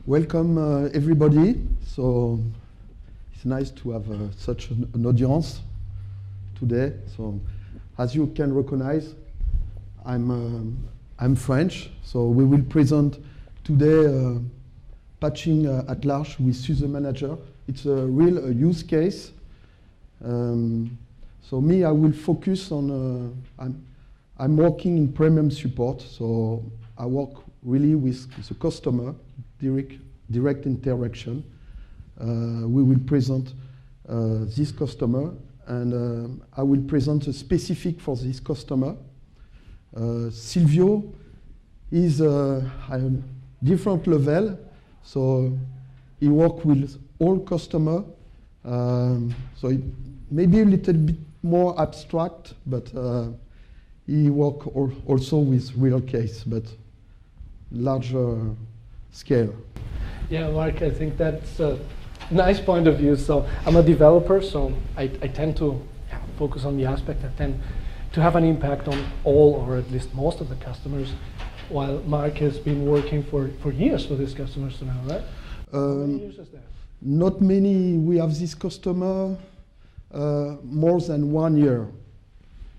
Welcome everybody. So it's nice to have such an audience today. So as you can recognize, I'm French. So we will present today patching at large with SUSE Manager. It's a real use case. So me, I will focus on, I'm working in premium support. So I work really with the customer, direct interaction. We will present this customer, and I will present a specific for this customer. Silvio is a different level, so he works with all customer. So it may be a little bit more abstract, but he works also with real case, but larger scale. Yeah, Mark, I think that's a nice point of view. So I'm a developer, so I tend to focus on the aspect that tend to have an impact on all, or at least most of the customers, while Mark has been working for years for these customers now, right? How many years is that? Not many. We have this customer more than 1 year.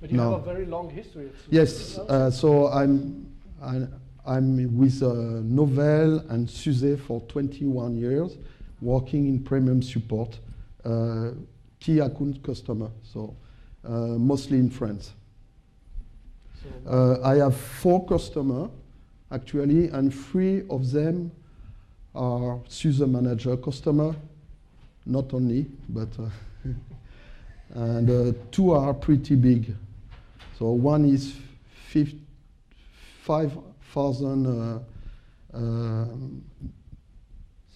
But you have a very long history. Yes, so I'm with Novell and SUSE for 21 years, working in premium support, key account customer, so mostly in France. So I have 4 customers, actually, and 3 of them are SUSE Manager customer, not only, but, and 2 are pretty big. So one is 5,000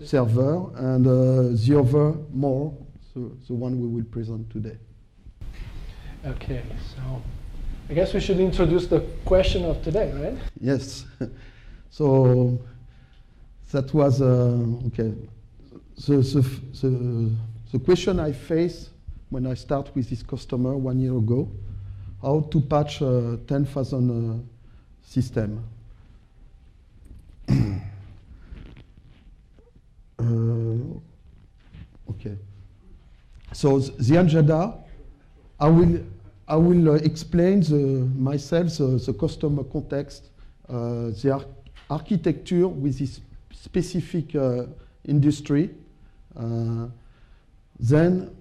server, and the other more, so the one we will present today. Okay, so I guess we should introduce the question of today, right? Yes. So that was okay. The question I faced when I start with this customer 1 year ago, how to patch 10,000 system. Okay. So the agenda, I will explain myself the customer context, the architecture with this specific industry. Then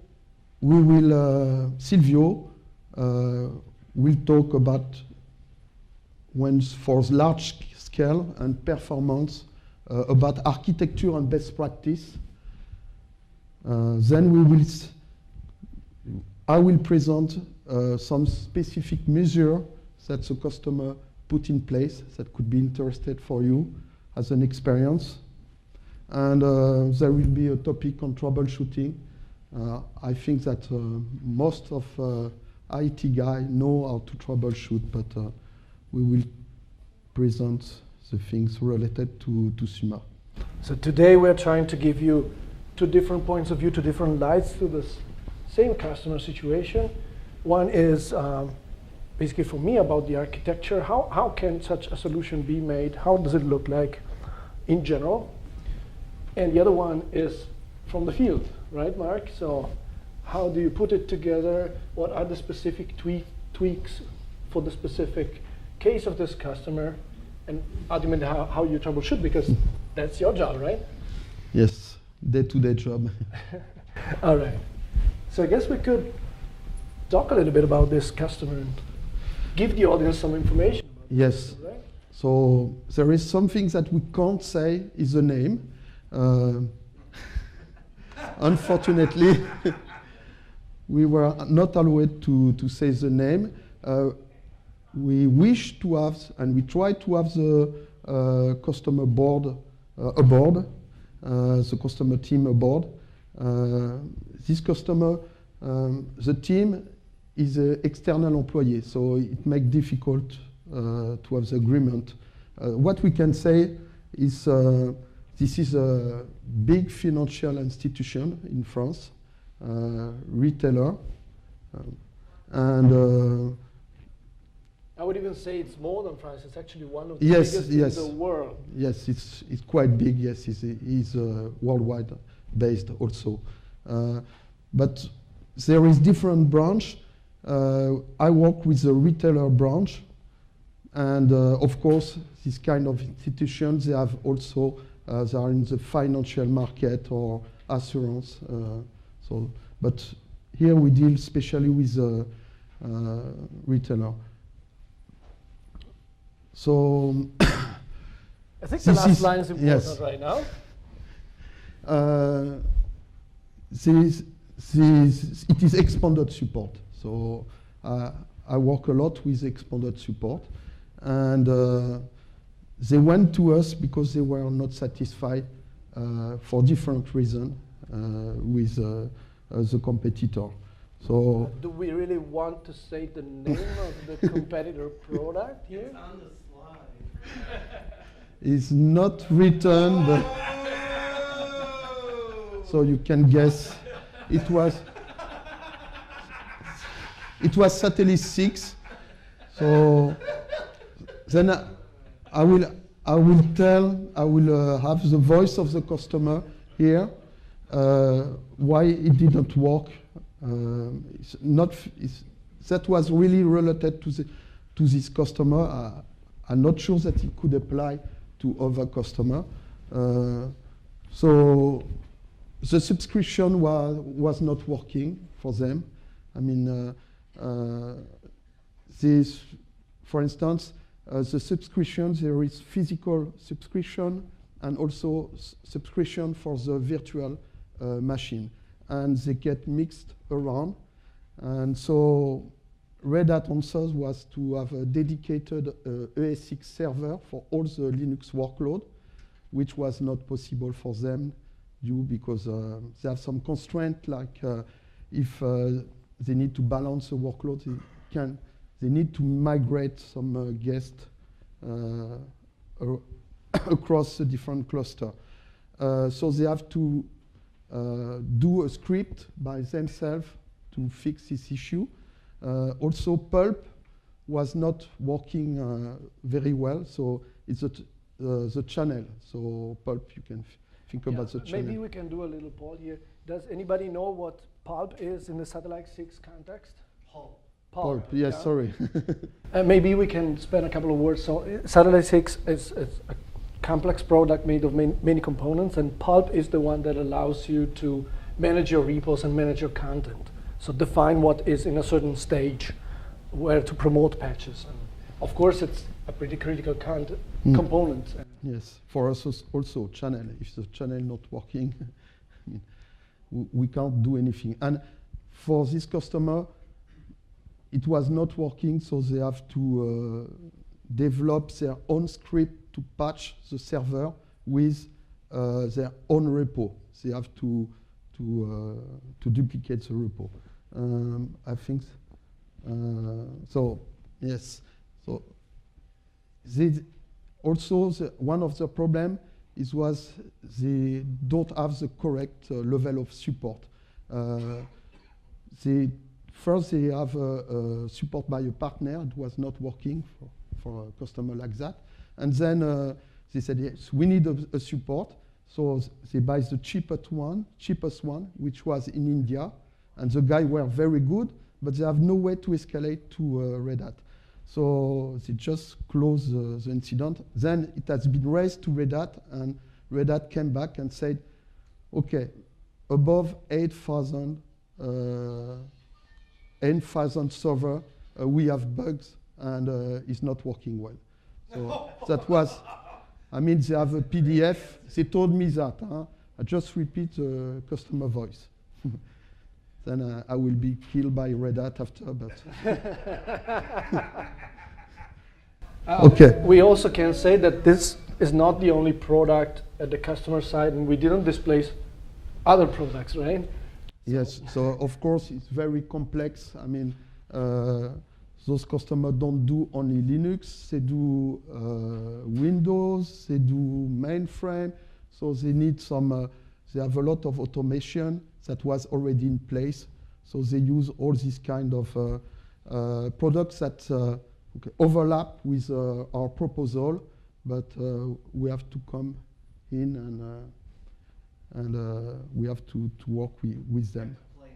we will Silvio will talk about when for large scale and performance, about architecture and best practice. Then I will present some specific measure that the customer put in place that could be interested for you as an experience. And there will be a topic on troubleshooting. I think that most of IT guys know how to troubleshoot, but we will present the things related to SUMA. So today we're trying to give you 2 different points of view, 2 different lights to this same customer situation. One is basically for me about the architecture. How can such a solution be made? How does it look like in general? And the other one is from the field, right, Mark? So how do you put it together? What are the specific tweaks for the specific case of this customer? And ultimately how you troubleshoot, because that's your job, right? Yes, day-to-day job. All right. So I guess we could talk a little bit about this customer and give the audience some information about yes. This customer, right? So there is something that we can't say is the name. Unfortunately, we were not allowed to say the name. We wish to have, and we try to have the customer board aboard, the customer team aboard. This customer, the team is an external employee, so it makes it difficult to have the agreement. What we can say is this is a big financial institution in France, retailer, and I would even say it's more than France. It's actually one of the Yes, biggest yes. in the world. Yes, it's quite big. Yes, it's worldwide based also. But there is different branch. I work with the retailer branch, and of course, this kind of institutions, they have also, they are in the financial market or assurance. But here we deal especially with the retailer. So I think the last line is important yes. right now. It is expanded support. So I work a lot with expanded support, and they went to us because they were not satisfied for different reasons with the competitor. So do we really want to say the name of the competitor product here? It's on the slide. it's not written, but so you can guess. It was Satellite 6. So then I will have the voice of the customer here, why it didn't work. That was really related to this customer. I'm not sure that it could apply to other customer. So the subscription was not working for them. I mean, this, for instance, the subscription, there is physical subscription and also subscription for the virtual machine. And they get mixed around. And so Red Hat answers was to have a dedicated ESX server for all the Linux workload, which was not possible for them because they have some constraint, like if they need to balance the workload, they need to migrate some guests across the different cluster. So they have to do a script by themselves to fix this issue. Also, Pulp was not working very well, so it's the channel. So Pulp, you can think about the channel. Maybe we can do a little poll here. Does anybody know what Pulp is in the Satellite 6 context? Pulp, yes, yeah. Sorry. Maybe we can spend a couple of words. So Satellite 6 is a complex product made of many components, and Pulp is the one that allows you to manage your repos and manage your content. So define what is in a certain stage, where to promote patches. And of course, it's a pretty critical component. Yes, for us also channel. If the channel not working, I mean, we can't do anything. And for this customer, it was not working, so they have to develop their own script to patch the server with their own repo. They have to duplicate the repo. I think so. Yes. So also one of the problem was they don't have the correct level of support. First, they have support by a partner. It was not working for a customer like that. And then they said, yes, we need a support. So they buy the cheapest one, which was in India. And the guys were very good, but they have no way to escalate to Red Hat. So they just closed the incident. Then it has been raised to Red Hat, and Red Hat came back and said, okay, above 8,000 server, we have bugs, and it's not working well. So that was, I mean, they have a PDF. They told me that. I just repeat the customer voice. Then I will be killed by Red Hat after, but. Okay. We also can say that this is not the only product at the customer side, and we didn't displace other products, right? Yes, so of course it's very complex. I mean, those customers don't do only Linux, they do Windows, they do mainframe, so they need some, they have a lot of automation that was already in place. So they use all these kind of products that overlap with our proposal, but we have to come in and we have to work with them. Play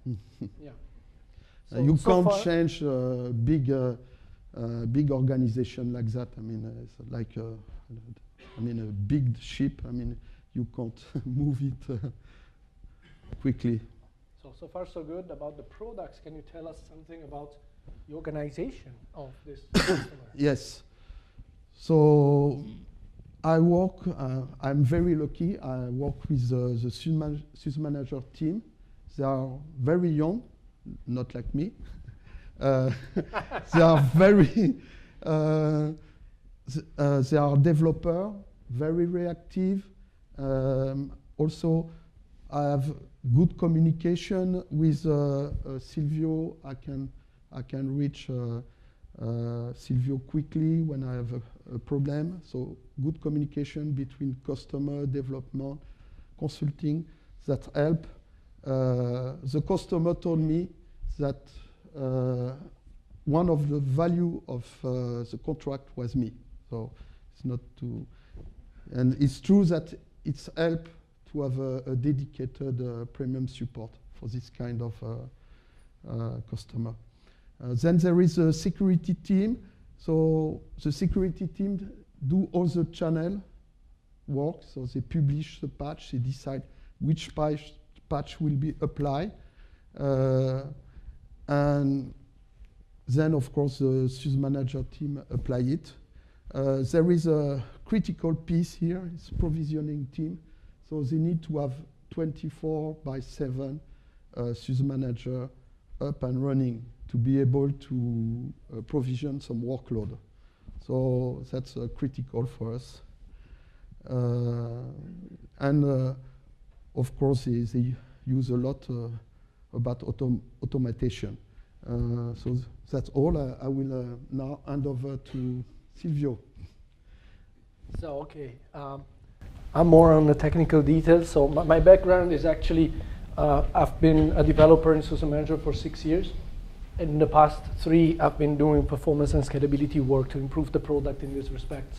nice. Yeah. You so can't far- change big organization like that. I mean, it's like a big ship. I mean, you can't move it quickly. So far so good about the products. Can you tell us something about the organization of this customer? Yes. So I work, I'm very lucky. I work with the SUSE Manager team. They are very young, not like me. They are very, they are developer, very reactive. Also, I have good communication with Silvio. I can reach Silvio quickly when I have a problem. So good communication between customer, development, consulting, that help. The customer told me that one of the value of the contract was me. So it's not too, and it's true that it's help to have a dedicated premium support for this kind of customer. Then there is a security team. So the security team do all the channel work. So they publish the patch, they decide which patch will be applied. And then, of course, the SUSE Manager team apply it. There is a critical piece here, it's provisioning team. So they need to have 24/7 SUSE Manager up and running to be able to provision some workload. So that's critical for us. Of course, they use a lot about automation. So that's all. I will now hand over to Silvio. So, okay. I'm more on the technical details. So my background is actually, I've been a developer in SUSE Manager for 6 years. And in the past 3, I've been doing performance and scalability work to improve the product in this respect.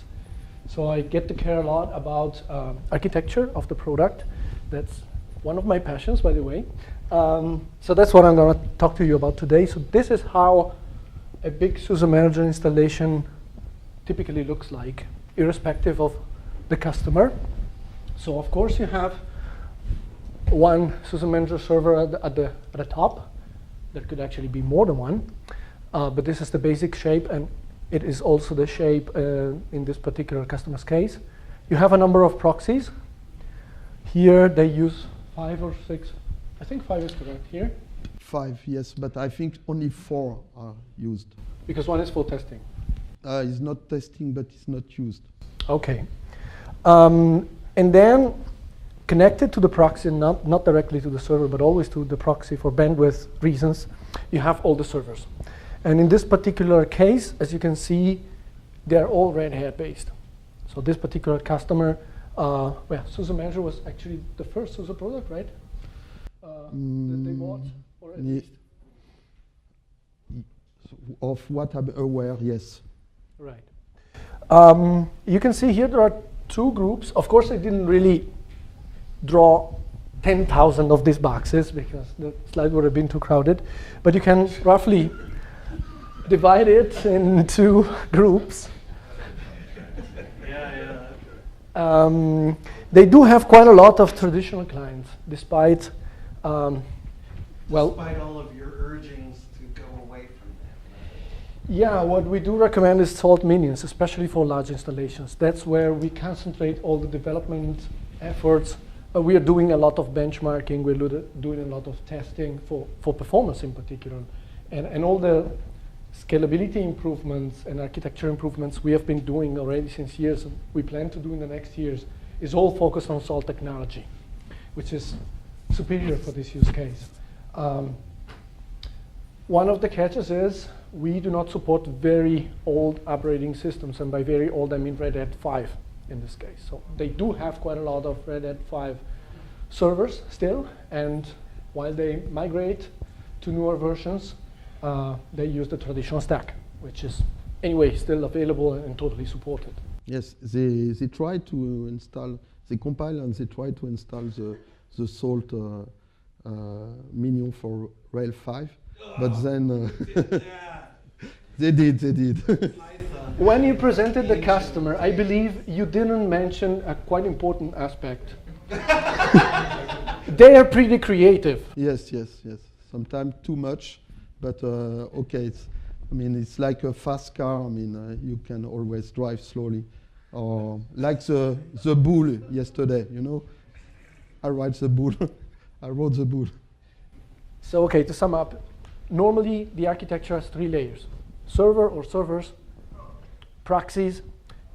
So I get to care a lot about architecture of the product. That's one of my passions, by the way. So that's what I'm going to talk to you about today. So this is how a big SUSE Manager installation typically looks like, irrespective of the customer. So of course you have one SUSE Manager server at the top. There could actually be more than one, but this is the basic shape, and it is also the shape in this particular customer's case. You have a number of proxies. Here they use 5 or 6. I think 5 is correct here. 5, yes, but I think only 4 are used. Because one is for testing. It's not testing, but it's not used. Okay. And then connected to the proxy, not directly to the server, but always to the proxy for bandwidth reasons, you have all the servers. And in this particular case, as you can see, they're all Red Hat based. So this particular customer, SUSE Manager was actually the first SUSE product, right? That they bought, or at least? Of what I'm aware, yes. Right. You can see here there are 2 groups. Of course, I didn't really draw 10,000 of these boxes because the slide would have been too crowded. But you can roughly divide it into groups. They do have quite a lot of traditional clients, despite, Despite all of your urgings to go away from that. Yeah, what we do recommend is salt minions, especially for large installations. That's where we concentrate all the development efforts. We are doing a lot of benchmarking. We're doing a lot of testing for performance in particular. And all the scalability improvements and architecture improvements we have been doing already since years, and we plan to do in the next years, is all focused on salt technology, which is superior for this use case. One of the catches is we do not support very old operating systems, and by very old I mean Red Hat 5 in this case. So they do have quite a lot of Red Hat 5 servers still, and while they migrate to newer versions, they use the traditional stack. which is anyway still available and totally supported. Yes, they try to install, they compile and they try to install the salt minion for Rail 5, but then they did. When you presented the customer, I believe you didn't mention a quite important aspect. They are pretty creative. Yes. Sometimes too much, but okay. It's like a fast car. You can always drive slowly, or like the bull yesterday. I ride the bull. I rode the bull. So okay, to sum up, normally the architecture has 3 layers: server or servers, proxies,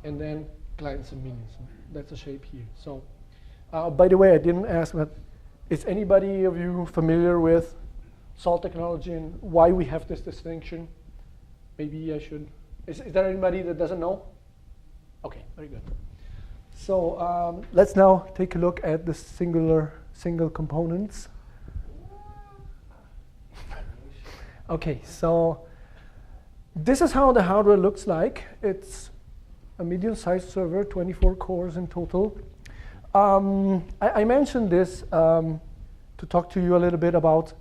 and then clients and minions. That's the shape here. So, by the way, I didn't ask, but is anybody of you familiar with SALT technology and why we have this distinction? Maybe I should. Is there anybody that doesn't know? Okay, very good. So let's now take a look at the single components. Okay, so this is how the hardware looks like. It's a medium-sized server, 24 cores in total. I mentioned this to talk to you a little bit about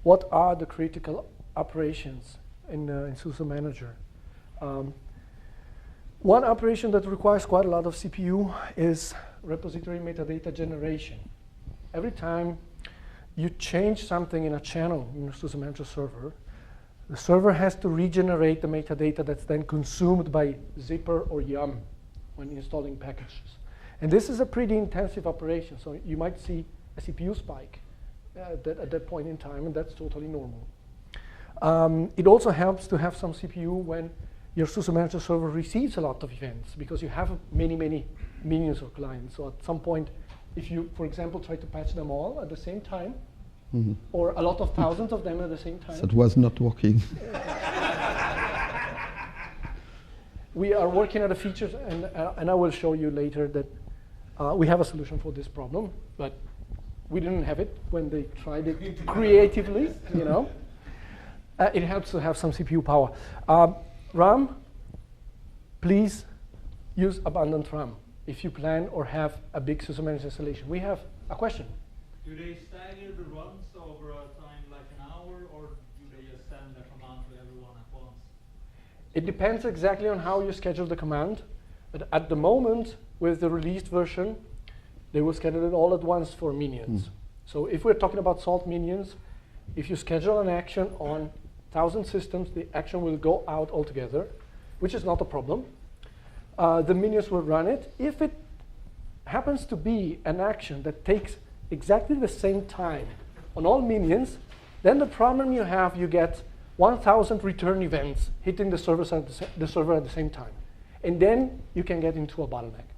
what are the critical operations in SUSE Manager. One operation that requires quite a lot of CPU is repository metadata generation. Every time you change something in a channel in the SUSE Manager server, the server has to regenerate the metadata that's then consumed by Zipper or Yum when installing packages. And this is a pretty intensive operation, so you might see a CPU spike at that point in time, and that's totally normal. It also helps to have some CPU when your SUSE Manager server receives a lot of events, because you have many minions or clients. So at some point, if you, for example, try to patch them all at the same time, or a lot of thousands of them at the same time. That was not working. We are working on the features, and I will show you later that we have a solution for this problem, but we didn't have it when they tried it creatively, It helps to have some CPU power. RAM, please use abundant RAM if you plan or have a big SUSE Manager installation. We have a question. Do they stagger the runs over a time like an hour, or do they just send a command to everyone at once? It depends exactly on how you schedule the command. But at the moment, with the released version, they will schedule it all at once for minions. So if we're talking about SALT minions, if you schedule an action on 1,000 systems, the action will go out altogether, which is not a problem. The minions will run it. If it happens to be an action that takes exactly the same time on all minions, then the problem you have, you get 1,000 return events hitting the server at the same time. And then you can get into a bottleneck.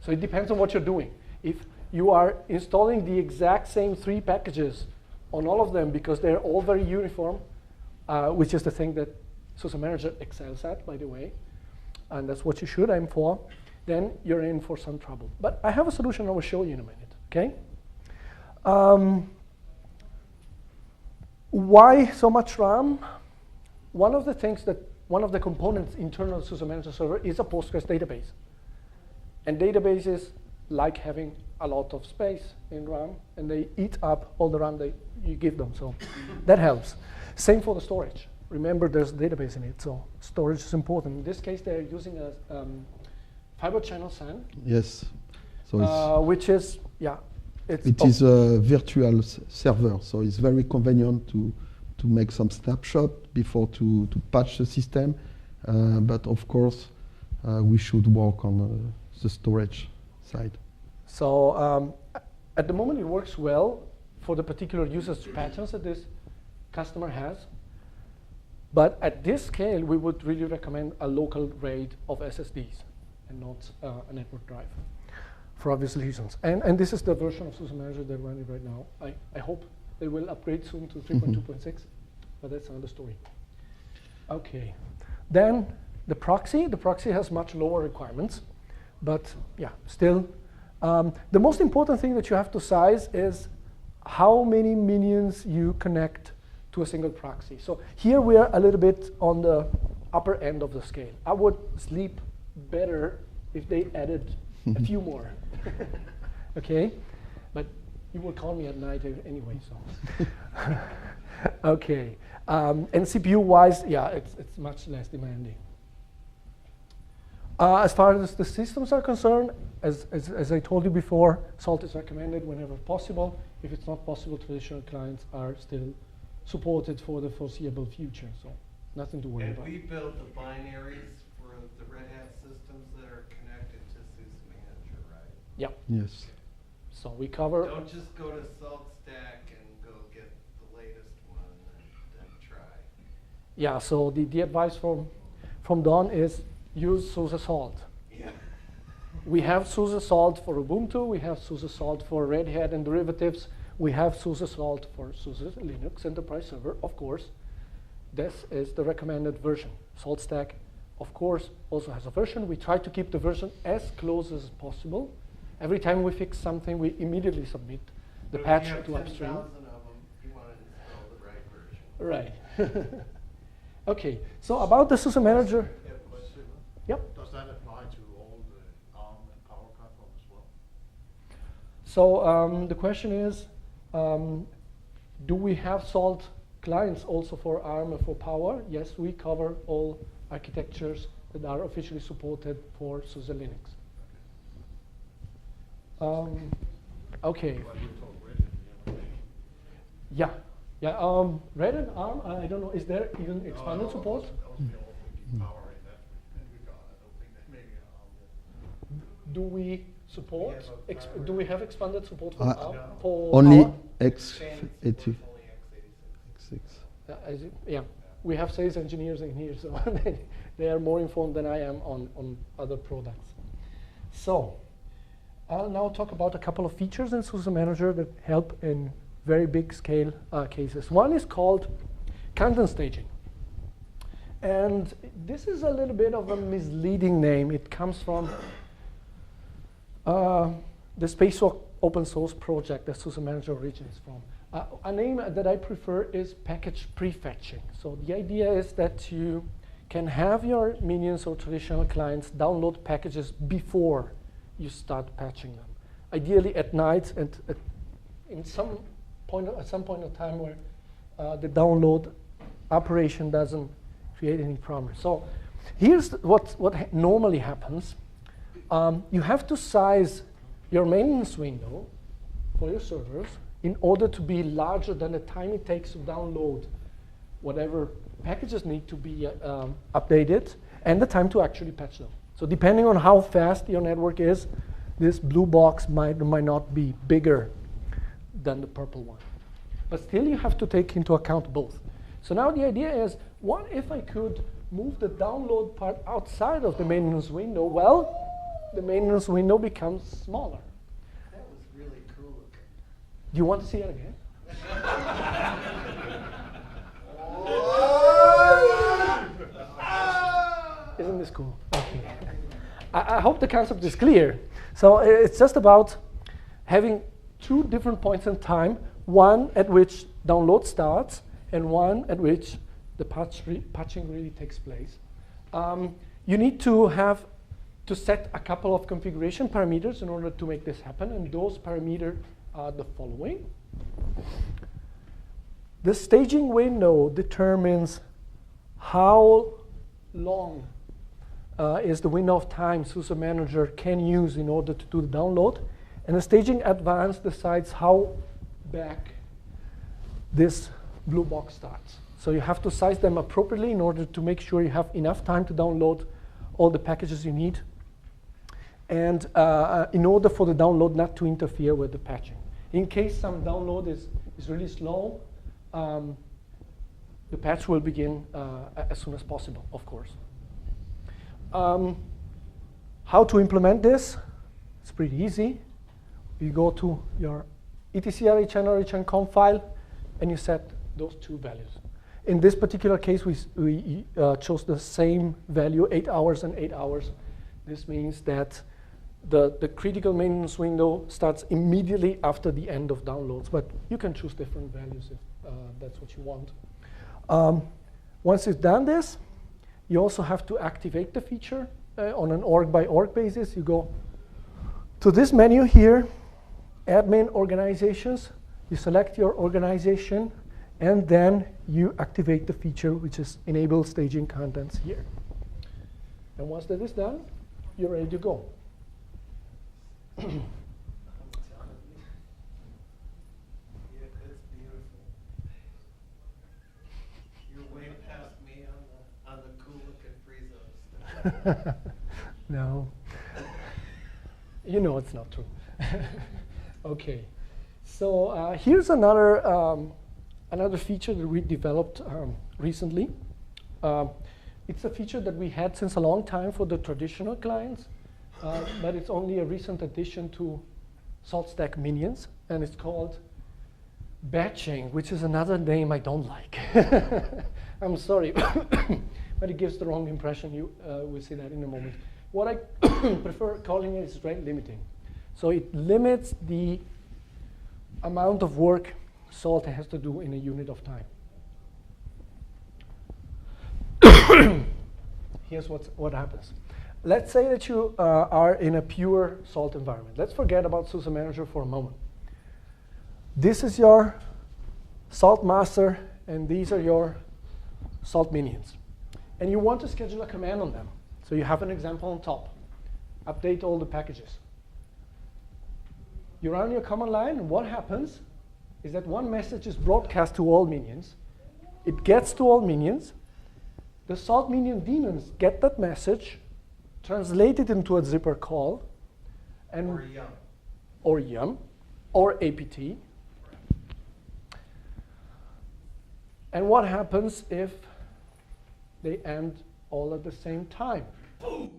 So it depends on what you're doing. If you are installing the exact same 3 packages on all of them because they're all very uniform, which is the thing that SUSE Manager excels at, by the way, and that's what you should aim for, then you're in for some trouble. But I have a solution I will show you in a minute, okay? Why so much RAM? One of the components internal to SUSE Manager server is a Postgres database. And databases like having a lot of space in RAM, and they eat up all the RAM that you give them, so that helps. Same for the storage. Remember, there's a database in it, so storage is important. In this case, they're using a fiber channel SAN. Yes. So which is, it is a virtual server, so it's very convenient to make some snapshot before to patch the system. But of course, we should work on the storage side. So at the moment, it works well for the particular usage patterns that this customer has. But at this scale, we would really recommend a local RAID of SSDs and not a network drive, for obvious reasons. And this is the version of SUSE Manager they're running right now. I hope they will upgrade soon to 3.2.6, but that's another story. Okay. Then the proxy has much lower requirements, but still. The most important thing that you have to size is how many minions you connect to a single proxy. So here we are a little bit on the upper end of the scale. I would sleep better if they added a few more. Okay, but you will call me at night anyway, so. Okay, and CPU-wise, yeah, it's much less demanding. As far as the systems are concerned, as I told you before, SALT is recommended whenever possible. If it's not possible, traditional clients are still supported for the foreseeable future, so nothing to worry about. And we built the binaries for the Red Hat systems that are connected to SUSE Manager, right? Yep. Yes. So we cover. Don't just go to SaltStack and go get the latest one and then try. Yeah, so the advice from Don is use SUSE Salt. Yeah. We have SUSE Salt for Ubuntu, we have SUSE Salt for Red Hat and derivatives, we have SUSE Salt for SUSE Linux Enterprise Server, of course. This is the recommended version. SaltStack, of course, also has a version. We try to keep the version as close as possible. Every time we fix something, we immediately submit the patch to upstream. Of them, you want to install the right version. Right. Okay, so about the SUSE Manager. You have a question? Yep. Does that apply to all the ARM and Power platforms as well? So the question is, do we have SALT clients also for ARM and for Power? Yes, we cover all architectures that are officially supported for SUSE Linux. Okay. Well, you talk Red Hat the other day. Yeah. Yeah. Red and ARM, I don't know, is there even expanded support? That was the all thinking Power in that regard. I don't think that maybe ARM will. Do we support? We have a Do we have expanded support for ARM? yeah. For Only Power? X86. Only x86. Yeah, we have sales engineers in here, so they are more informed than I am on other products. So I'll now talk about a couple of features in SUSE Manager that help in very big scale cases. One is called content staging. And this is a little bit of a misleading name. It comes from the Spacewalk open source project that SUSE Manager originates from. A name that I prefer is package prefetching. So the idea is that you can have your minions or traditional clients download packages before you start patching them. Ideally at night and at some point of time where the download operation doesn't create any problems. So here's what normally happens. You have to size your maintenance window for your servers in order to be larger than the time it takes to download whatever packages need to be updated and the time to actually patch them. So depending on how fast your network is, this blue box might or might not be bigger than the purple one. But still you have to take into account both. So now the idea is, what if I could move the download part outside of the maintenance window? Well, the maintenance window becomes smaller. That was really cool. Do you want to see it again? Isn't this cool? Okay. I hope the concept is clear. So it's just about having two different points in time, one at which download starts and one at which the patching really takes place. You need to have to set a couple of configuration parameters in order to make this happen, and those parameters are the following. The staging window determines how long is the window of time SUSE Manager can use in order to do the download, and the staging advance decides how back this blue box starts. So you have to size them appropriately in order to make sure you have enough time to download all the packages you need, and in order for the download not to interfere with the patching. In case some download is really slow, the patch will begin as soon as possible, of course. How to implement this? It's pretty easy. You go to your etc conf file, and you set those two values. In this particular case, we chose the same value, 8 hours and 8 hours. This means that the critical maintenance window starts immediately after the end of downloads, but you can choose different values if that's what you want. Once you've done this, You also have to activate the feature on an org by org basis. You go to this menu here, admin organizations. You select your organization, and then you activate the feature, which is enable staging contents here. And once that is done, you're ready to go. Yeah, it's beautiful. You're way past me on the cool looking Frieza stuff. No. You know it's not true. Okay. So here's another another feature that we developed recently. It's a feature that we had since a long time for the traditional clients, but it's only a recent addition to SaltStack Minions, and it's called batching, which is another name I don't like. I'm sorry, but it gives the wrong impression. You will see that in a moment. What I prefer calling it is rate limiting. So it limits the amount of work Salt has to do in a unit of time. Here's what happens. Let's say that you are in a pure Salt environment. Let's forget about SUSE Manager for a moment. This is your Salt master, and these are your Salt minions. And you want to schedule a command on them. So you have an example on top. Update all the packages. You run your command line, and what happens is that one message is broadcast to all minions. It gets to all minions. The Salt minion daemons get that message, translate it into a zipper call, and or yum, or apt. And what happens if they end all at the same time? Boom!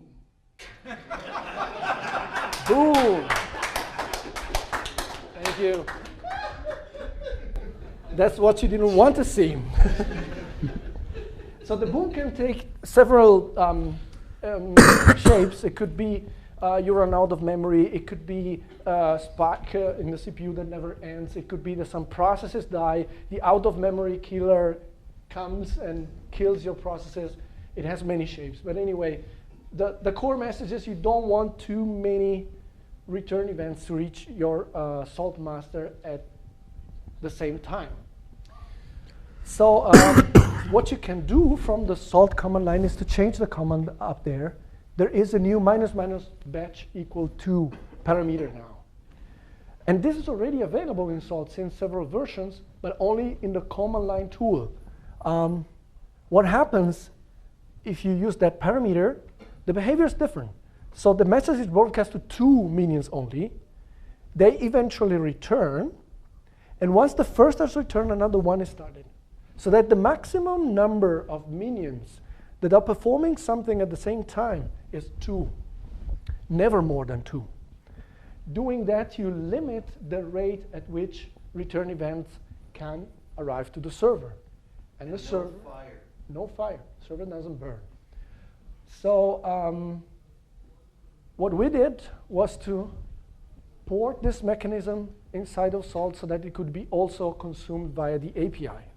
Boom! Thank you. That's what you didn't want to see. So the boom can take several shapes. It could be you run out of memory. It could be a spike in the CPU that never ends. It could be that some processes die. The out-of-memory killer comes and kills your processes. It has many shapes. But anyway, the core message is you don't want too many return events to reach your Salt master at the same time. So what you can do from the Salt command line is to change the command up there. There is a new --batch equal to parameter now. And this is already available in Salt since several versions, but only in the command line tool. What happens if you use that parameter? The behavior is different. So the message is broadcast to 2 minions only. They eventually return. And once the first has returned, another one is started. So that the maximum number of minions that are performing something at the same time is 2, never more than 2. Doing that, you limit the rate at which return events can arrive to the server. And the server, no fire. Server doesn't burn. So what we did was to port this mechanism inside of Salt so that it could be also consumed via the API.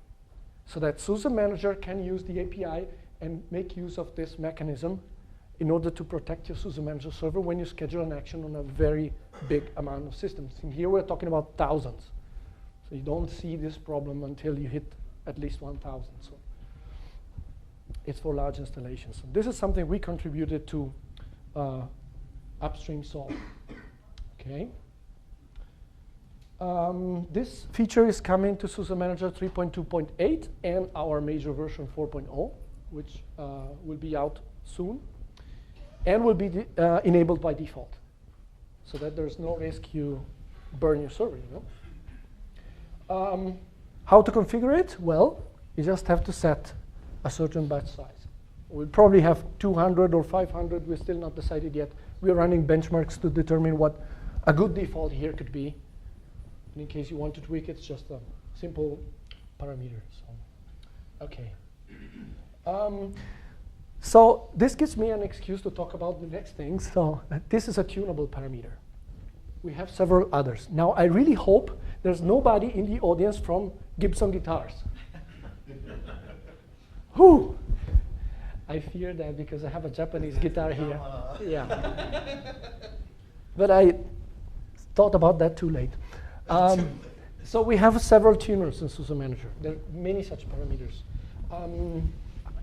So that SUSE Manager can use the API and make use of this mechanism in order to protect your SUSE Manager server when you schedule an action on a very big amount of systems. And here we're talking about thousands. So you don't see this problem until you hit at least 1,000. So it's for large installations. So this is something we contributed to upstream Salt. Okay. This feature is coming to SUSE Manager 3.2.8 and our major version 4.0, which will be out soon, and will be enabled by default, so that there's no risk you burn your server. You know? How to configure it? Well, you just have to set a certain batch size. We'll probably have 200 or 500. We're still not decided yet. We're running benchmarks to determine what a good default here could be. And in case you want to tweak, it's just a simple parameter. So, okay. So this gives me an excuse to talk about the next thing. So this is a tunable parameter. We have several others. Now, I really hope there's nobody in the audience from Gibson Guitars. Whew. I fear that because I have a Japanese guitar here. Yeah. But I thought about that too late. So we have several tuners in SUSE Manager. There are many such parameters.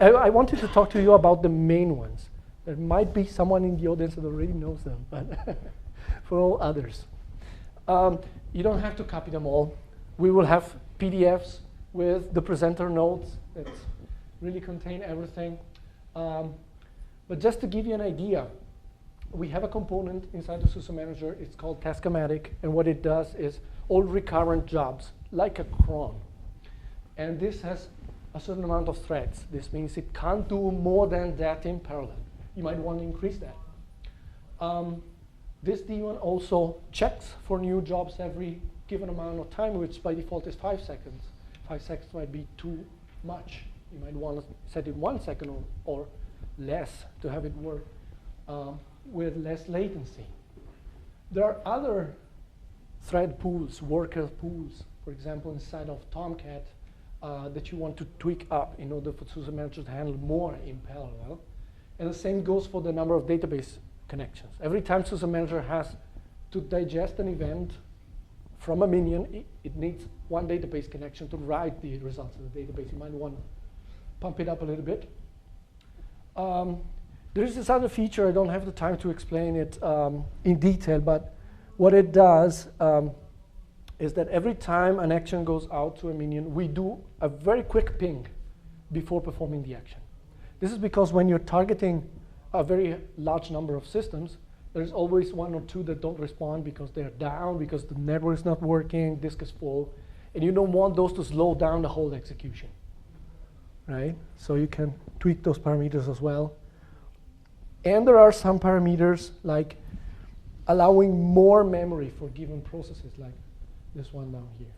I wanted to talk to you about the main ones. There might be someone in the audience that already knows them, but for all others. You don't have to copy them all. We will have PDFs with the presenter notes that really contain everything. But just to give you an idea, we have a component inside the SUSE Manager. It's called Task-O-Matic, and what it does is all recurrent jobs, like a cron. And this has a certain amount of threads. This means it can't do more than that in parallel. You might want to increase that. This daemon also checks for new jobs every given amount of time, which by default is 5 seconds. 5 seconds might be too much. You might want to set it 1 second or less to have it work with less latency. There are other thread pools, worker pools, for example, inside of Tomcat that you want to tweak up in order for SUSE Manager to handle more in parallel. And the same goes for the number of database connections. Every time SUSE Manager has to digest an event from a minion, it needs one database connection to write the results of the database. You might want to pump it up a little bit. There's this other feature. I don't have the time to explain it in detail, but what it does is that every time an action goes out to a minion, we do a very quick ping before performing the action. This is because when you're targeting a very large number of systems, there's always 1 or 2 that don't respond because they're down, because the network is not working, disk is full, and you don't want those to slow down the whole execution, right? So you can tweak those parameters as well. And there are some parameters like allowing more memory for given processes, like this one down here.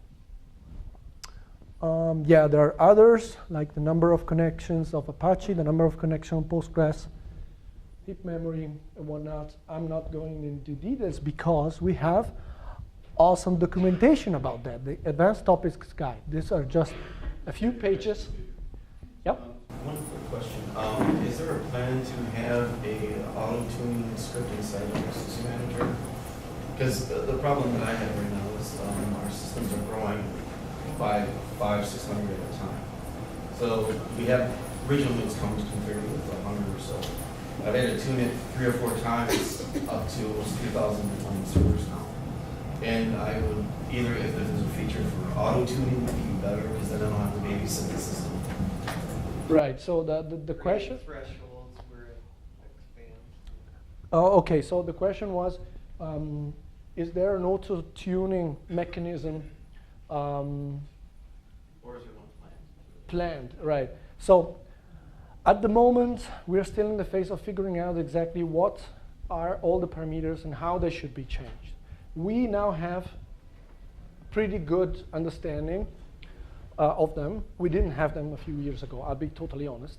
Yeah, there are others, like the number of connections of Apache, the number of connections on Postgres, heap memory, and whatnot. I'm not going into details because we have awesome documentation about that, the Advanced Topics Guide. These are just a few pages. Yep. One quick question. Is there a plan to have a auto-tuning script inside of SUSE Manager? Because the problem that I have right now is our systems are growing by 500-600 at a time. So we have originally it's come configured with 100 or so. I've had to tune it 3 or 4 times up to almost 3,000 servers now. And I would either, if there's a feature for auto-tuning, would be better because then I don't have to babysit the system. Right, so the question? Thresholds where it expands. Oh, okay, so the question was, is there an auto-tuning mechanism Or is it one planned? planned? Right, so at the moment, we're still in the phase of figuring out exactly what are all the parameters and how they should be changed. We now have pretty good understanding of them. We didn't have them a few years ago, I'll be totally honest.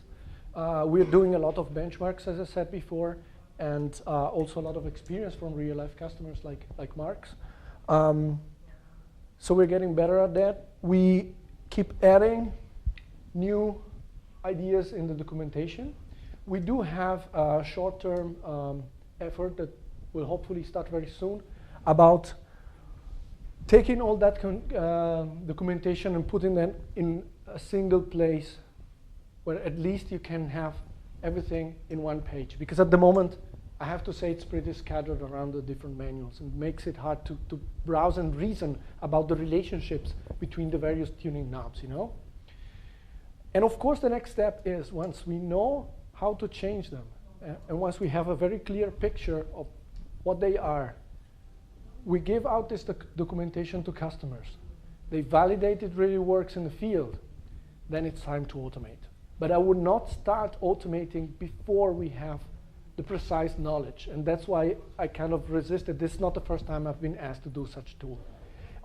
We're doing a lot of benchmarks, as I said before, and also a lot of experience from real-life customers like Mark's. So we're getting better at that. We keep adding new ideas in the documentation. We do have a short-term effort that will hopefully start very soon about taking all that documentation and putting them in a single place where at least you can have everything in one page. Because at the moment, I have to say it's pretty scattered around the different manuals and makes it hard to browse and reason about the relationships between the various tuning knobs, you know? And of course, the next step is once we know how to change them, and once we have a very clear picture of what they are, we give out this documentation to customers. They validate it really works in the field, then it's time to automate. But I would not start automating before we have the precise knowledge, and that's why I kind of resisted. This is not the first time I've been asked to do such a tool.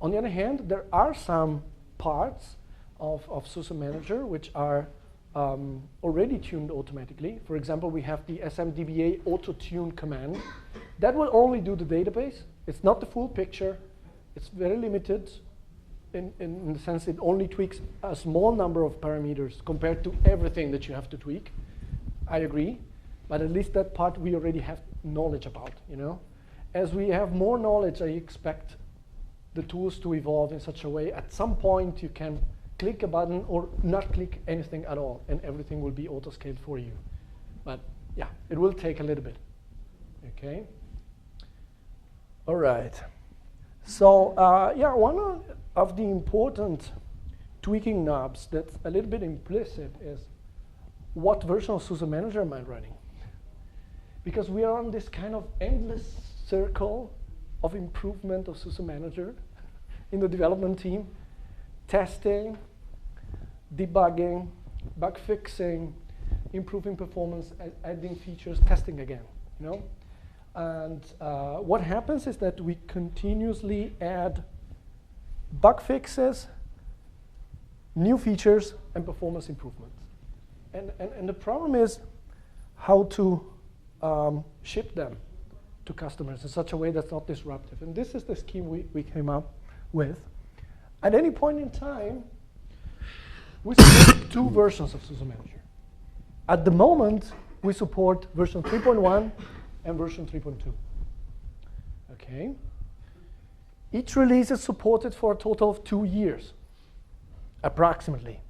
On the other hand, there are some parts of SUSE Manager which are already tuned automatically. For example, we have the SMDBA auto-tune command. That will only do the database. It's not the full picture. It's very limited in the sense it only tweaks a small number of parameters compared to everything that you have to tweak. I agree, but at least that part we already have knowledge about, you know? As we have more knowledge, I expect the tools to evolve in such a way at some point you can click a button or not click anything at all, and everything will be auto-scaled for you. But yeah, it will take a little bit, okay? All right. So yeah, one of the important tweaking knobs that's a little bit implicit is what version of SUSE Manager am I running? Because we are on this kind of endless circle of improvement of SUSE Manager in the development team. Testing, debugging, bug fixing, improving performance, adding features, testing again, you know? And what happens is that we continuously add bug fixes, new features, and performance improvements. And the problem is how to ship them to customers in such a way that's not disruptive. And this is the scheme we came up with. At any point in time, we support 2 versions of SUSE Manager. At the moment, we support version 3.1 and version 3.2. Okay? Each release is supported for a total of 2 years, approximately.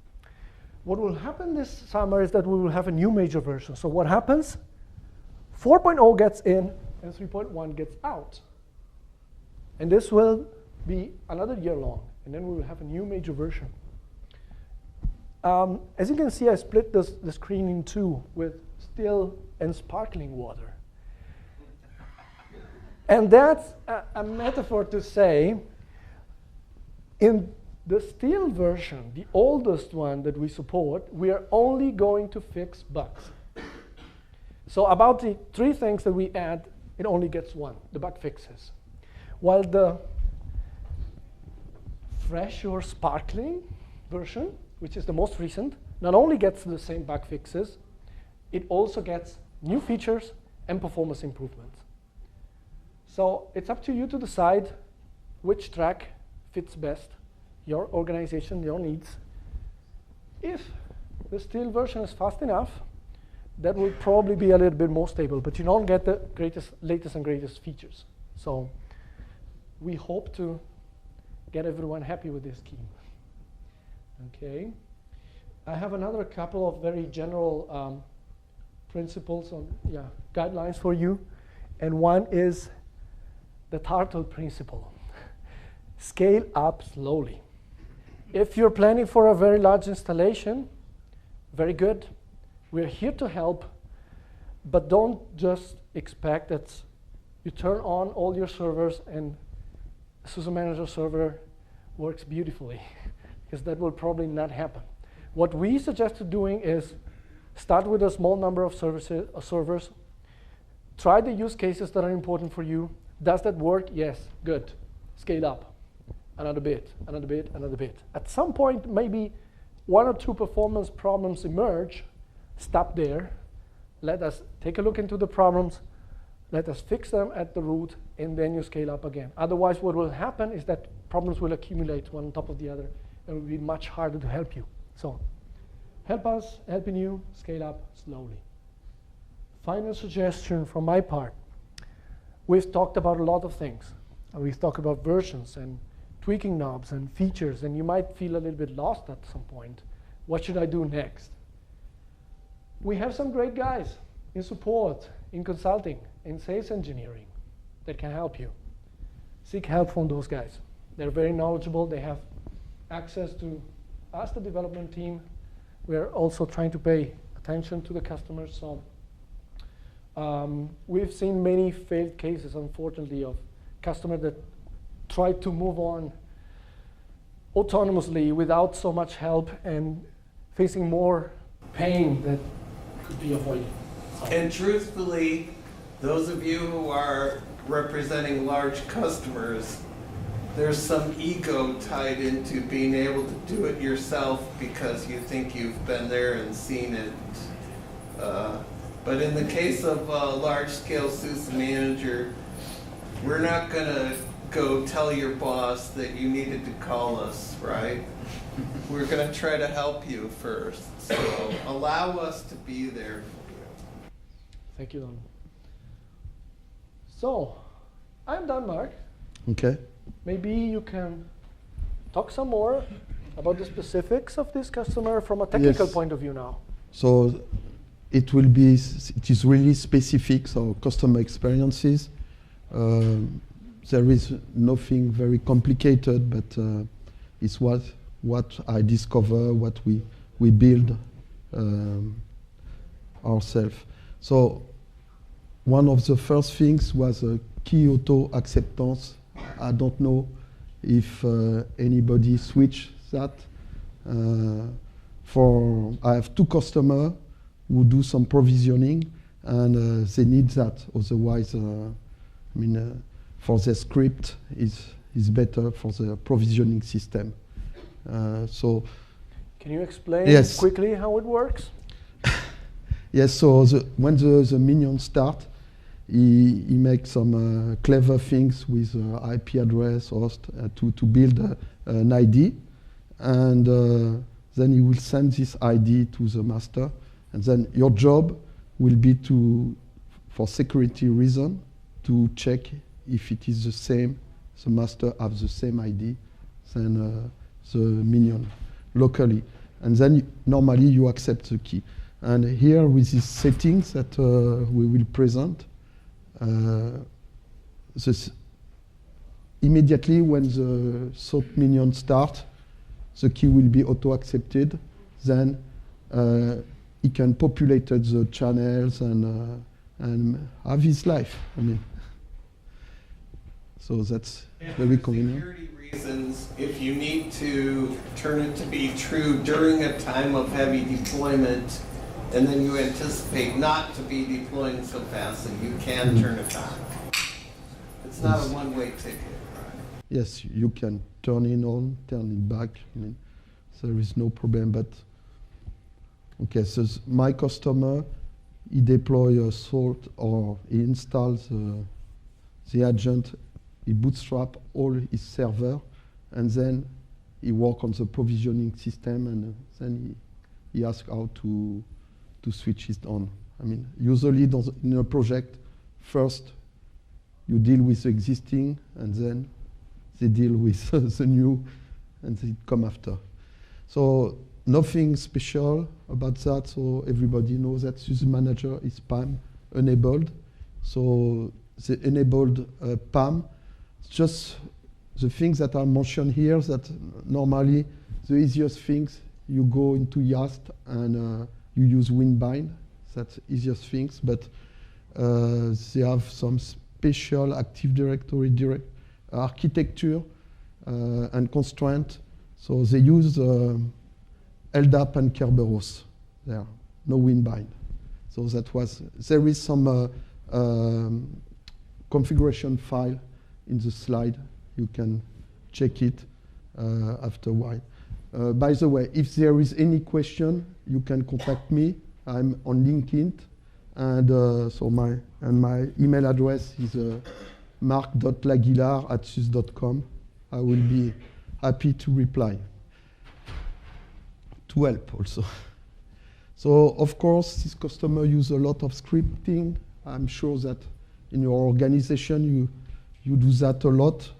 What will happen this summer is that we will have a new major version. So what happens? 4.0 gets in and 3.1 gets out. And this will be another year long. And then we will have a new major version. As you can see, I split the screen in 2 with still and sparkling water. And that's a metaphor to say, in the still version, the oldest one that we support, we are only going to fix bugs. So about the 3 things that we add, it only gets 1, the bug fixes. While the fresh or sparkling version, which is the most recent, not only gets the same bug fixes, it also gets new features and performance improvements. So it's up to you to decide which track fits best your organization, your needs. If the still version is fast enough, that will probably be a little bit more stable, but you don't get the latest and greatest features. So we hope to get everyone happy with this scheme. Okay. I have another couple of very general principles, guidelines for you. And one is the turtle principle. Scale up slowly. If you're planning for a very large installation, very good. We're here to help, but don't just expect that you turn on all your servers and SUSE Manager server works beautifully, because that will probably not happen. What we suggest doing is start with a small number of servers, try the use cases that are important for you. Does that work? Yes, good. Scale up. Another bit, another bit, another bit. At some point, maybe 1 or 2 performance problems emerge. Stop there. Let us take a look into the problems. Let us fix them at the root, and then you scale up again. Otherwise, what will happen is that problems will accumulate one on top of the other, and it will be much harder to help you. So help us, helping you, scale up slowly. Final suggestion from my part. We've talked about a lot of things. We've talked about versions and tweaking knobs and features, and you might feel a little bit lost at some point. What should I do next? We have some great guys in support, in consulting, in sales engineering that can help you. Seek help from those guys. They're very knowledgeable. They have access to us, the development team. We're also trying to pay attention to the customers. So we've seen many failed cases, unfortunately, of customers that tried to move on autonomously without so much help and facing more pain that could be avoided. And truthfully, those of you who are representing large customers, there's some ego tied into being able to do it yourself because you think you've been there and seen it. But in the case of a large-scale SUSE Manager, we're not going to go tell your boss that you needed to call us, right? We're going to try to help you first. So allow us to be there for you. Thank you, Don. So, I'm done, Mark. Okay. Maybe you can talk some more about the specifics of this customer from a technical Yes. point of view now. So it is really specific, so customer experiences. There is nothing very complicated, but it's what I discover, what we build ourselves. So one of the first things was a key auto acceptance. I don't know if anybody switched that. I have two customers who do some provisioning, and they need that. Otherwise, for the script, is better for the provisioning system. So, can you explain yes. quickly how it works? Yes. So when the minion start, he makes some clever things with IP address host to build an ID, and then he will send this ID to the master, and then your job will be for security reason, to check if it is the same, the master have the same ID than the minion locally, and then normally you accept the key. And here with these settings that we will present, immediately when the SOAP minion starts, the key will be auto-accepted. Then he can populate the channels and have his life. So that's very convenient. For security reasons, if you need to turn it to be true during a time of heavy deployment, and then you anticipate not to be deploying so fast, and you can turn it on. It's not a one-way ticket. Yes, you can turn it on, turn it back. There is no problem. But okay, so my customer, he deploys a sort, or he installs the agent, he bootstrap all his server, and then he work on the provisioning system, and then he asks how to switch it on. Usually in a project, first you deal with the existing, and then they deal with the new, and they come after. So nothing special about that. So everybody knows that SUSE Manager is PAM enabled. So the enabled PAM, just the things that are mentioned here, that normally the easiest things, you go into YAST and you use WinBind. That's easiest things, but they have some special Active Directory architecture and constraint. So they use LDAP and Kerberos there, no WinBind. So there is some configuration file in the slide. You can check it after a while. By the way, if there is any question, you can contact me. I'm on LinkedIn, and my email address is mark.laguilar@suse.com. I will be happy to reply, to help also. So of course, this customer use a lot of scripting. I'm sure that in your organization you do that a lot.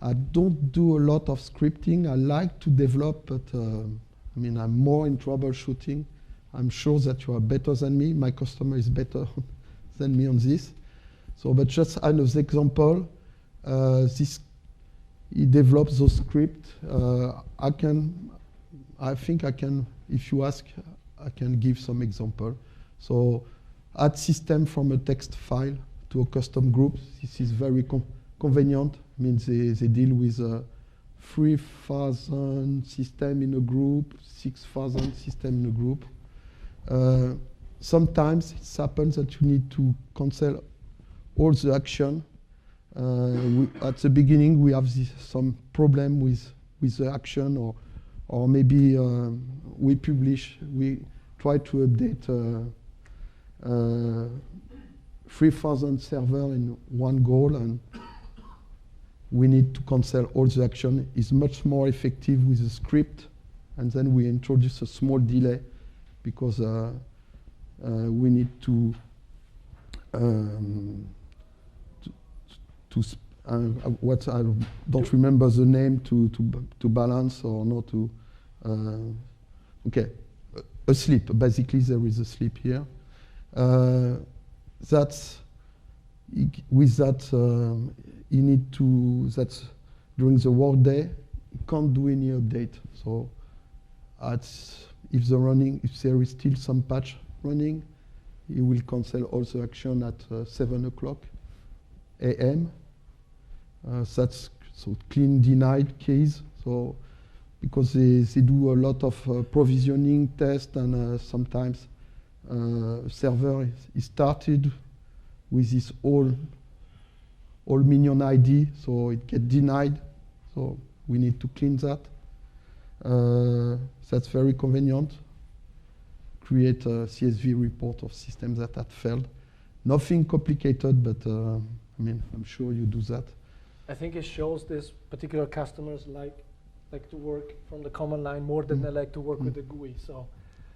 I don't do a lot of scripting. I like to develop, but I'm more in troubleshooting. I'm sure that you are better than me. My customer is better than me on this. So, but just as an example, he develops those scripts. I think I can, if you ask, I can give some example. So, add system from a text file to a custom group. This is very convenient. Means they deal with 3,000 system in a group, 6,000 system in a group. Sometimes it happens that you need to cancel all the action. At the beginning, we have some problem with the action, or maybe we try to update 3,000 server in one goal, and we need to cancel all the action. It's much more effective with a script, and then we introduce a small delay because we need to what I don't remember the name to balance or not to. Okay, a sleep. Basically, there is a sleep here. That's with that you need to. That's during the workday. You can't do any update. So, if there is still some patch running, you will cancel all the action at 7 o'clock a.m. That's so clean denied case. So because they do a lot of provisioning tests and sometimes server is started with this all minion ID, so it gets denied. So we need to clean that. That's very convenient. Create a CSV report of systems that had failed. Nothing complicated, but I mean, I'm sure you do that. I think it shows this particular customers like to work from the command line more than they like to work with the GUI. So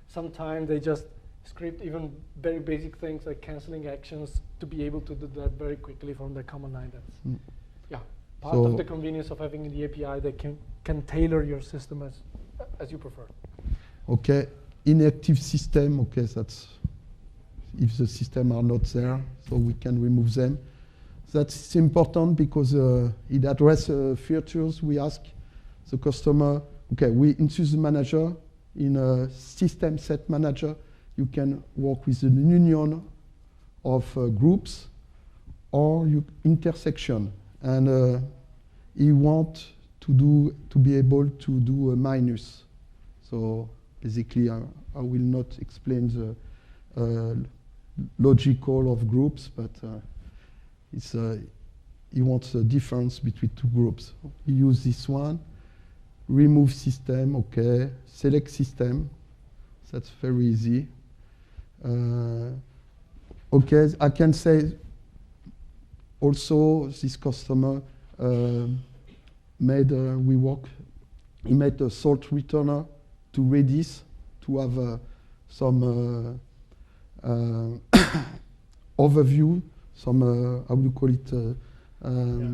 sometimes they just script even very basic things like canceling actions to be able to do that very quickly from the command line. That's yeah, part of the convenience of having the API. They can tailor your system as you prefer. Okay, inactive system. Okay, that's if the system are not there, so we can remove them. That's important because it addresses features we ask the customer. Okay, in SUSE Manager, in a system set manager, you can work with a union of groups or intersection. And you want to be able to do a minus. So basically, I will not explain the logical of groups, but you want the difference between two groups. You use this one, remove system, okay, select system. That's very easy. Okay, I can say also this customer made he made a salt returner to Redis to have some overview, some how do you call it?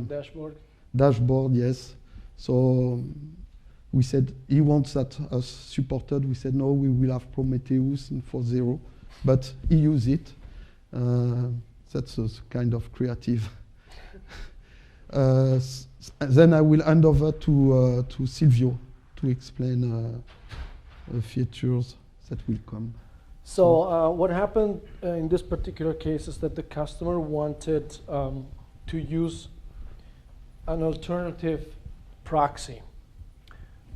Dashboard. Dashboard, yes. So we said he wants that us supported. We said no, we will have Prometheus in 4.0, but he used it. That's a kind of creative. Then I will hand over to Silvio to explain the features that will come. So what happened in this particular case is that the customer wanted to use an alternative proxy.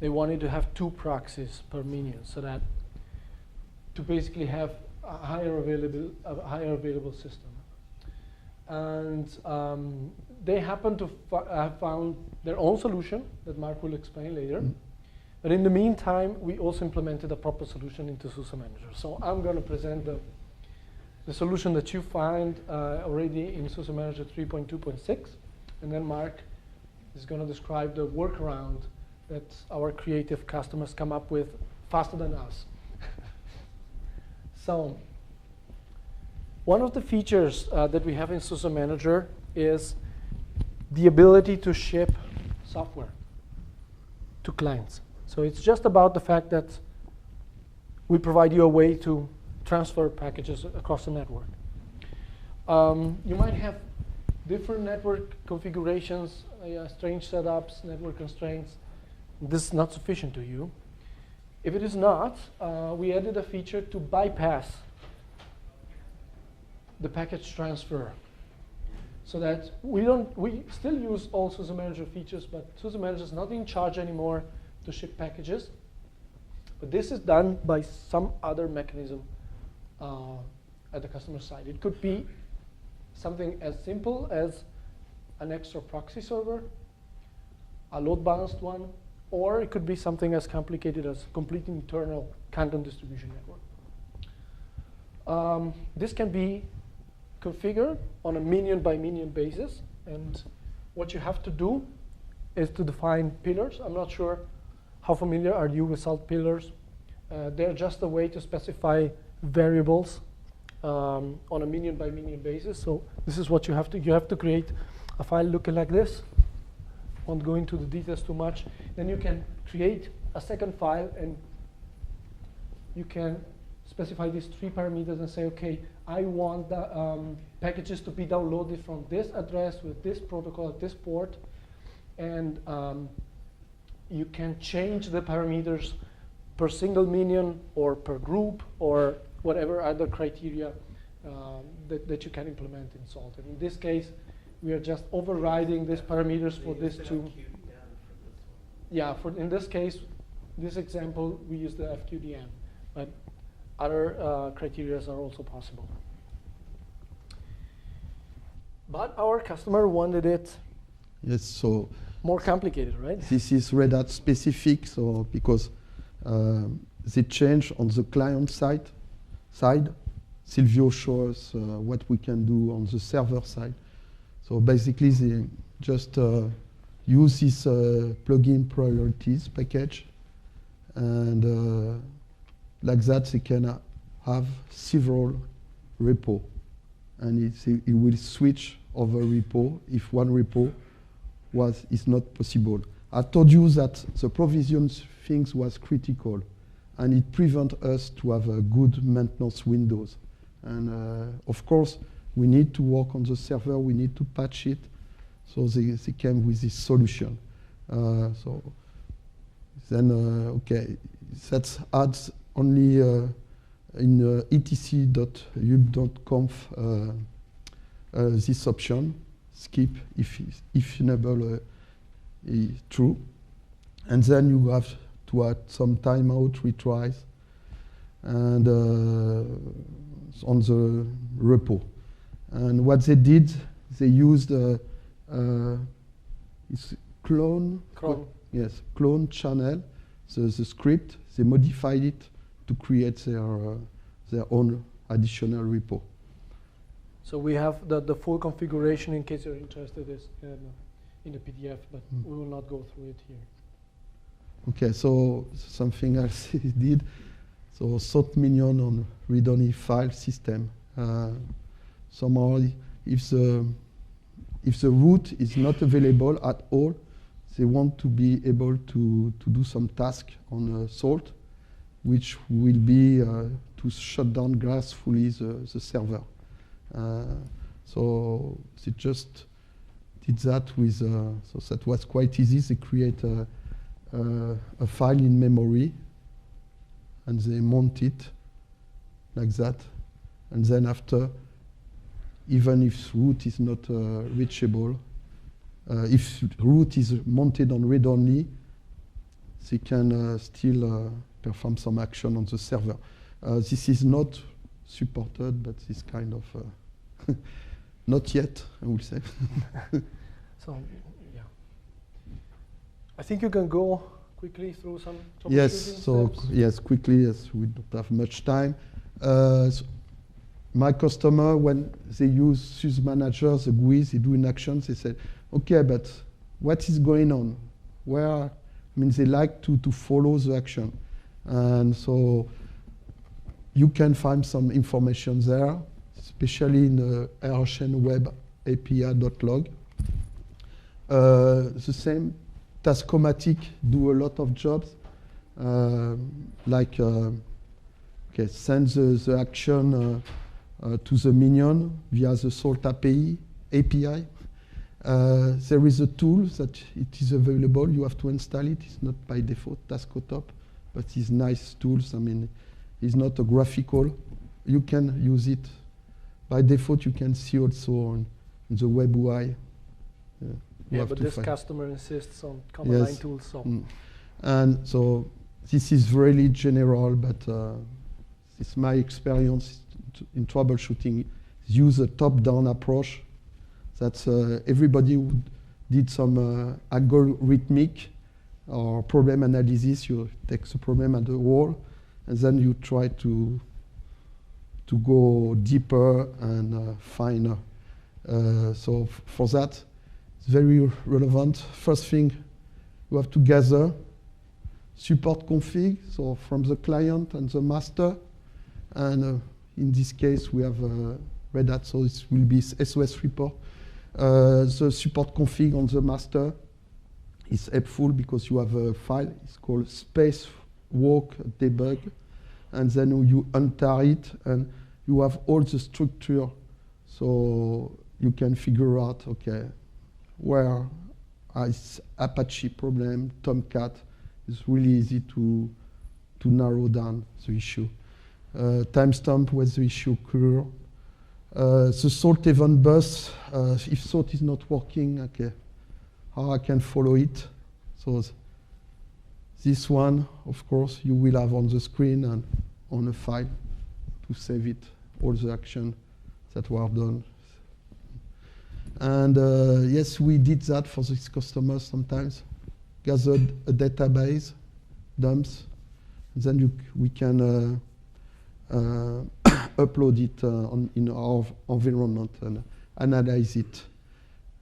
They wanted to have 2 proxies per minion, so that to basically have a higher available system. And they happened to have found their own solution that Mark will explain later. But in the meantime, we also implemented a proper solution into SUSE Manager. So I'm going to present the solution that you find already in SUSE Manager 3.2.6. And then Mark is going to describe the workaround that our creative customers come up with faster than us. So one of the features that we have in SUSE Manager is the ability to ship software to clients. So it's just about the fact that we provide you a way to transfer packages across the network. You might have different network configurations, strange setups, network constraints. This is not sufficient to you. If it is not, we added a feature to bypass the package transfer, so that we still use all SUSE Manager features, but SUSE Manager is not in charge anymore to ship packages. But this is done by some other mechanism at the customer side. It could be something as simple as an extra proxy server, a load balanced one, or it could be something as complicated as complete internal Canton distribution network. This can be configured on a minion by minion basis, and what you have to do is to define pillars. I'm not sure how familiar are you with salt pillars. They're just a way to specify variables on a minion by minion basis. So this is what you have to create a file looking like this. Won't go into the details too much. Then you can create a second file, and you can specify these 3 parameters and say, okay, I want the packages to be downloaded from this address with this protocol at this port. And you can change the parameters per single minion or per group or whatever other criteria that you can implement in Salt. And in this case, we are just overriding these parameters for these two. Yeah, in this case, this example, we use the FQDM, but other criteria are also possible. But our customer wanted it Yes, so more complicated, right? this is Red Hat specific, so because they change on the client side. Silvio shows us what we can do on the server side. So basically, they just use this plugin priorities package, and like that, they can have several repo, and it will switch over repo if one repo is not possible. I told you that the provision things was critical, and it prevent us to have a good maintenance windows. And of course, we need to work on the server, we need to patch it. So they came with this solution. So then, okay, that adds only in etc.ub.conf this option, skip if enable is true. And then you have to add some timeout retries and on the repo. And what they did, they used it's clone channel, the script. They modified it to create their own additional repo. So we have the full configuration in case you're interested is in the PDF, but we will not go through it here. Okay, so something else he did. So sort minion on read-only file system. Somehow, if the root is not available at all, they want to be able to do some task on Salt, which will be to shut down gracefully the server. So they just did that with, so that was quite easy. They create a file in memory, and they mount it like that. And then after, even if root is not reachable, if root is mounted on read-only, they can still perform some action on the server. This is not supported, but this kind of, not yet, I would say. So, yeah. I think you can go quickly through some troubleshooting Yes, so steps. yes, quickly, as we don't have much time. So my customer, when they use SUSE Manager, the GUI, they do in actions, they said, okay, but what is going on? Where, they like to follow the action. And so you can find some information there, especially in the RHN web API.log. The same Taskomatic do a lot of jobs, like send the action to the minion via the Salt API. There is a tool that it is available. You have to install it. It's not by default Taskotop, but it's nice tools. It's not a graphical. You can use it. By default, you can see also in the web UI. Yeah, but this customer insists on command line tools. So. And so this is really general, but it's my experience in troubleshooting. Use a top-down approach. That's everybody who did some algorithmic or problem analysis. You take the problem at the wall, and then you try to go deeper and find. So for that, it's very relevant. First thing, you have to gather support config, so from the client and the master, and In this case, we have Red Hat, so it will be SOS report. The support config on the master is helpful because you have a file. It's called space walk debug, and then you enter it, and you have all the structure, so you can figure out, okay, where is Apache problem, Tomcat. It's really easy to narrow down the issue. Timestamp where the issue occur. The salt event bus, if salt is not working, okay, how I can follow it. So this one, of course, you will have on the screen and on a file to save it, all the action that were done. And yes, we did that for these customers sometimes. Gathered a database, dumps, then we can upload it in our environment and analyze it.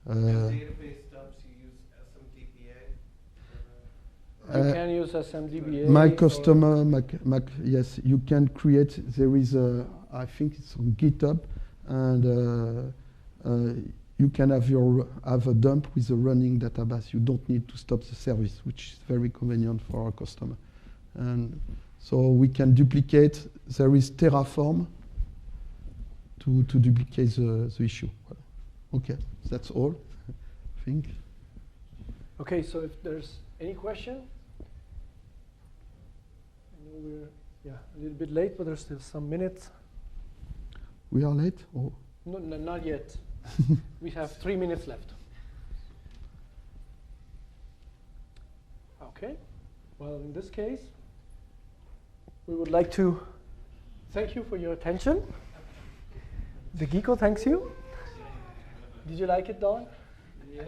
Database dumps, you use SMDBA? You can use SMDBA. My customer, yes, you can create, there is a, I think it's on GitHub, and you can have a dump with a running database. You don't need to stop the service, which is very convenient for our customer. And so we can duplicate. There is Terraform to duplicate the issue. Okay, that's all, I think. Okay, so if there's any question, I know we're a little bit late, but there's still some minutes. We are late? Oh. No, not yet. We have 3 minutes left. Okay. Well, in this case, we would like to thank you for your attention. The Geeko thanks you. Did you like it, Don? Yeah.